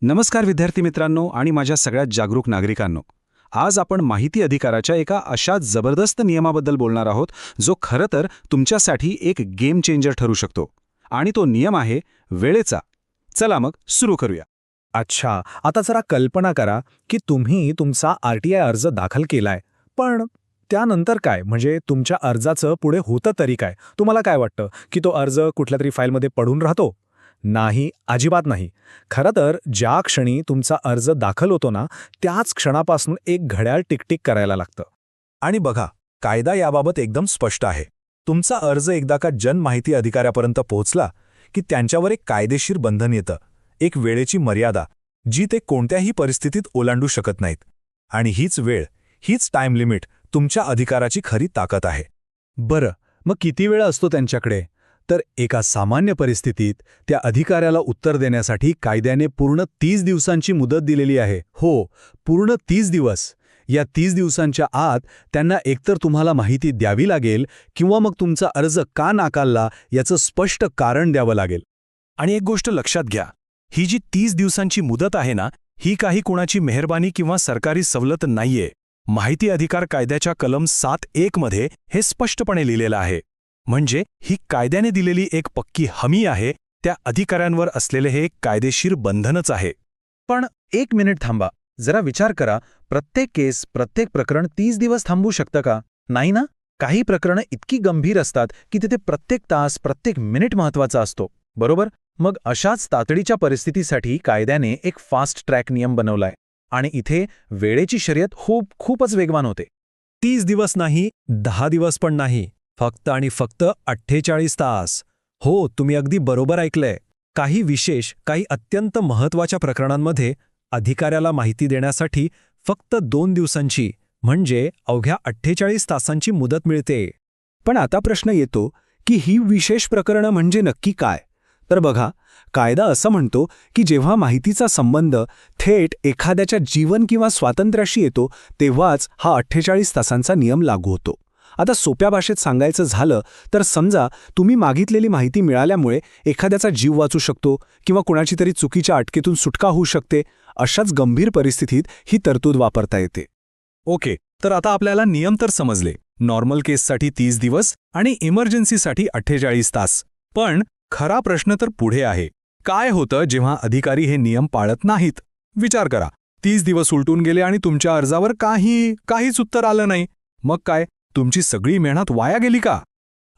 नमस्कार विद्यार्थी मित्रांनो आणि माझ्या सगळ्यात जागरूक नागरिकांनो. आज आपण माहिती अधिकाराच्या एका अशा जबरदस्त नियमाबद्दल बोलणार आहोत जो खरं तर तुमच्यासाठी एक गेम चेंजर ठरू शकतो. आणि तो नियम आहे वेळेचा. चला मग सुरू करूया. अच्छा, आता जरा कल्पना करा की तुम्ही तुमचा आरटीआय अर्ज दाखल केलाय, पण त्यानंतर काय? म्हणजे तुमच्या अर्जाचं पुढे होतं तरी काय? तुम्हाला काय वाटतं की तो अर्ज कुठल्या तरी फाईलमध्ये पडून राहतो? नाही, अजिबात नाही. खरं तर ज्या क्षणी तुमचा अर्ज दाखल होतो ना, त्याच क्षणापासून एक घड्याळ टिकटिक करायला लागतं. आणि बघा, कायदा याबाबत एकदम स्पष्ट आहे. तुमचा अर्ज एकदा का जनमाहिती अधिकाऱ्यापर्यंत पोहोचला की त्यांच्यावर एक कायदेशीर बंधन येतं, एक वेळेची मर्यादा, जी ते कोणत्याही परिस्थितीत ओलांडू शकत नाहीत. आणि हीच वेळ, हीच टाइम लिमिट तुमच्या अधिकाराची खरी ताकद आहे. बरं, मग किती वेळ असतो त्यांच्याकडे? तर एका सामान्य परिस्थितीत त्या अधिकाऱ्याला उत्तर देण्यासाठी कायद्याने पूर्ण 30 दिवसांची मुदत दिलेली आहे. हो, पूर्ण 30 दिवस. या 30 दिवसांच्या आत त्यांना एकतर तुम्हाला माहिती द्यावी लागेल किंवा मग तुमचा अर्ज का नाकारला याचं स्पष्ट कारण द्यावं लागेल. आणि एक गोष्ट लक्षात घ्या, ही जी 30 दिवसांची मुदत आहे ना, ही काही कुणाची मेहरबानी किंवा सरकारी सवलत नाहीये. माहिती अधिकार कायद्याच्या कलम 7(1) मध्ये हे स्पष्टपणे लिहिलेलं आहे. म्हणजे ही कायद्याने दिलेली एक पक्की हमी आहे, त्या अधिकाऱ्यांवर असलेले हे एक कायदेशीर बंधनच आहे. पण एक मिनिट थांबा, जरा विचार करा, प्रत्येक केस, प्रत्येक प्रकरण 30 दिवस थांबू शकतं का? नाही ना. काही प्रकरणं इतकी गंभीर असतात की तिथे प्रत्येक तास, प्रत्येक मिनिट महत्त्वाचा असतो, बरोबर? मग अशाच तातडीच्या परिस्थितीसाठी कायद्याने एक फास्ट ट्रॅक नियम बनवलाय. आणि इथे वेळेची शर्यत खूपच वेगवान होते. 30 दिवस नाही, 10 दिवस पण नाही, फक्त आणि फक्त 48 तास. हो, तुम्ही अगदी बरोबर ऐकलंय. काही विशेष, काही अत्यंत महत्त्वाच्या प्रकरणांमध्ये अधिकाऱ्याला माहिती देण्यासाठी फक्त 2 दिवसांची, म्हणजे अवघ्या 48 तासांची मुदत मिळते. पण आता प्रश्न येतो की ही विशेष प्रकरणं म्हणजे नक्की काय? तर बघा, कायदा असं म्हणतो की जेव्हा माहितीचा संबंध थेट एखाद्याच्या जीवन किंवा स्वातंत्र्याशी येतो तेव्हाच हा 48 तासांचा नियम लागू होतो. आता सोप्या भाषेत सांगायचं झालं तर समजा तुम्ही मागितलेली माहिती मिळाल्यामुळे एखाद्याचा जीव वाचू शकतो किंवा कुणाची तरी चुकीच्या अटकेतून सुटका होऊ शकते. अशाच गंभीर परिस्थितीत ही तरतूद वापरता येते. ओके, तर आता आपल्याला नियम तर समजले. नॉर्मल केससाठी 30 दिवस आणि इमर्जन्सीसाठी 48 तास. पण खरा प्रश्न तर पुढे आहे. काय होतं जेव्हा अधिकारी हे नियम पाळत नाहीत? विचार करा, 30 दिवस उलटून गेले आणि तुमच्या अर्जावर काहीच उत्तर आलं नाही. मग काय, तुमची सगळी मेहनत वाया गेली का?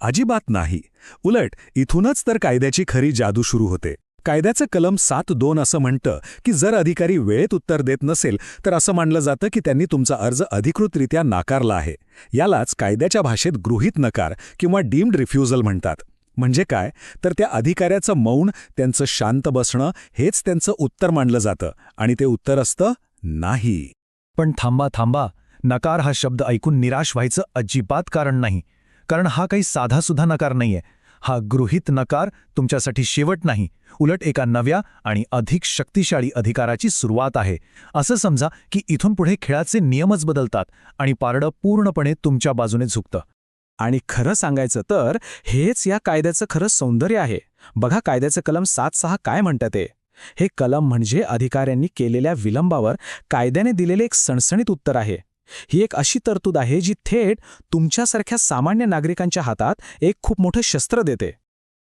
अजिबात नाही. उलट इथूनच तर कायद्याची खरी जादू सुरू होते. कायद्याचं कलम 7(2) असं म्हणतं की जर अधिकारी वेळेत उत्तर देत नसेल तर असं मानलं जातं की त्यांनी तुमचा अर्ज अधिकृतरित्या नाकारला आहे. यालाच कायद्याच्या भाषेत गृहीत नकार किंवा डीम्ड रिफ्युजल म्हणतात. म्हणजे काय, तर त्या अधिकाऱ्याचं मौन, त्यांचं शांत बसणं हेच त्यांचं उत्तर मानलं जातं. आणि ते उत्तर असतं नाही. पण थांबा, नकार हा शब्द ऐकून निराश व्हायचं अजिबात कारण नाही. कारण हा काही साधासुद्धा नकार नाहीये. हा गृहीत नकार तुमच्यासाठी शेवट नाही, उलट एका नव्या आणि अधिक शक्तिशाली अधिकाराची सुरुवात आहे. असं समजा की इथून पुढे खेळाचे नियमच बदलतात आणि पारडं पूर्णपणे तुमच्या बाजूने झुकतं. आणि खरं सांगायचं तर हेच या कायद्याचं खरं सौंदर्य आहे. बघा, कायद्याचं कलम 7(6) काय म्हणतं ते. हे कलम म्हणजे अधिकाऱ्यांनी केलेल्या विलंबावर कायद्याने दिलेले एक सणसणीत उत्तर आहे. ही एक अशी तरतूद आहे जी थेट तुमच्यासारख्या सामान्य नागरिकांच्या हातात एक खूप मोठं शस्त्र देते.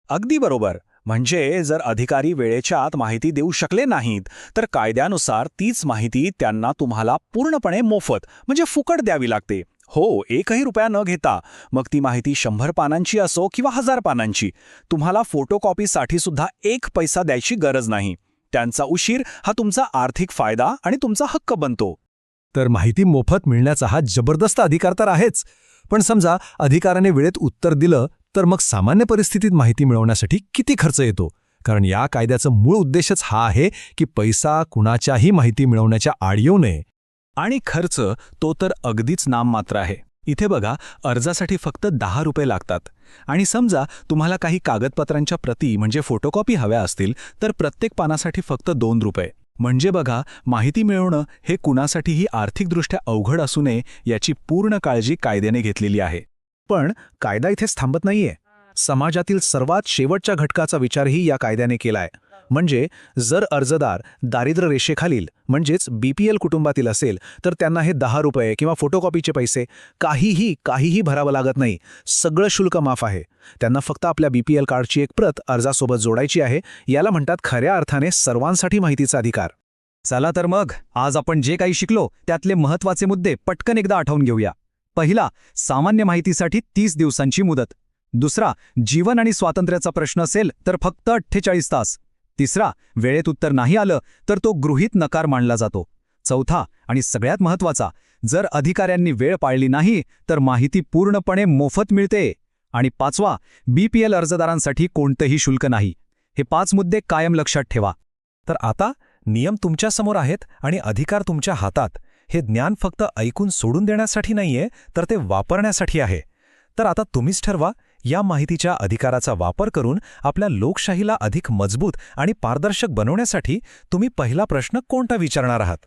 अगदी बरोबर. म्हणजे जर अधिकारी वेळेच्या आत माहिती देऊ शकले नाहीत तर कायद्यानुसार तीच माहिती त्यांना तुम्हाला पूर्णपणे मोफत, म्हणजे फुकट द्यावी लागते. हो, 1ही रुपया न घेता. मग ती माहिती 100 पानांची असो किंवा 1000 पानांची. तुम्हाला फोटोकॉपीसाठी सुद्धा 1 पैसा द्यायची गरज नाही. त्यांचा उशीर हा तुमचा आर्थिक फायदा आणि तुमचा हक्क बनतो. तर माहिती मोफत मिळण्याचा हा जबरदस्त अधिकार तर आहेच. पण समजा अधिकाऱ्याने वेळेत उत्तर दिलं तर मग सामान्य परिस्थितीत माहिती मिळवण्यासाठी किती खर्च येतो? कारण या कायद्याचं मूळ उद्देशच हा आहे की पैसा कुणाच्याही माहिती मिळवण्याच्या आड येऊ नये. आणि खर्च तो तर अगदीच नाममात्र आहे. इथे बघा, अर्जासाठी फक्त 10 रुपये लागतात. आणि समजा तुम्हाला काही कागदपत्रांच्या प्रती म्हणजे फोटोकॉपी हव्या असतील तर प्रत्येक पानासाठी फक्त 2 रुपये. म्हणजे बघा, माहिती मिळवणं हे कुणासाठीही आर्थिकदृष्ट्या अवघड असू नये याची पूर्ण काळजी कायद्याने घेतलेली आहे. पण कायदा इथेच थांबत नाहीये. समाजातील सर्वात शेवटच्या घटकाचा विचारही या कायद्याने केलाय. म्हणजे जर अर्जदार दारिद्र्य रेषेखालील म्हणजेच BPL कुटुंबातील असेल तर त्यांना हे 10 रुपये किंवा फोटोकॉपीचे पैसे काहीही भरावं लागत नाही. सगळं शुल्क माफ आहे. त्यांना फक्त आपल्या BPL कार्डची एक प्रत अर्जासोबत जोडायची आहे. याला म्हणतात खऱ्या अर्थाने सर्वांसाठी माहितीचा अधिकार. चला तर मग आज आपण जे काही शिकलो त्यातले महत्त्वाचे मुद्दे पटकन एकदा आठवून घेऊया. पहिला, सामान्य माहितीसाठी 30 दिवसांची मुदत. दुसरा, जीवन आणि स्वातंत्र्याचा प्रश्न असेल तर फक्त 48 तास. तिसरा, वेळेत उत्तर नाही आलं तर तो गृहीत नकार मानला जातो. चौथा आणि सगळ्यात महत्त्वाचा, जर अधिकाऱ्यांनी वेळ पाळली नाही तर माहिती पूर्णपणे मोफत मिळते. आणि पाचवा, BPL अर्जदारांसाठी कोणतंही शुल्क नाही. हे 5 मुद्दे कायम लक्षात ठेवा. तर आता नियम तुमच्यासमोर आहेत आणि अधिकार तुमच्या हातात. हे ज्ञान फक्त ऐकून सोडून देण्यासाठी नाहीये, तर ते वापरण्यासाठी आहे. तर आता तुम्हीच ठरवा, या माहितीच्या अधिकाराचा वापर करून आपल्या लोकशाहीला अधिक मजबूत आणि पारदर्शक बनवण्यासाठी तुम्ही पहिला प्रश्न कोणता विचारणार आहात.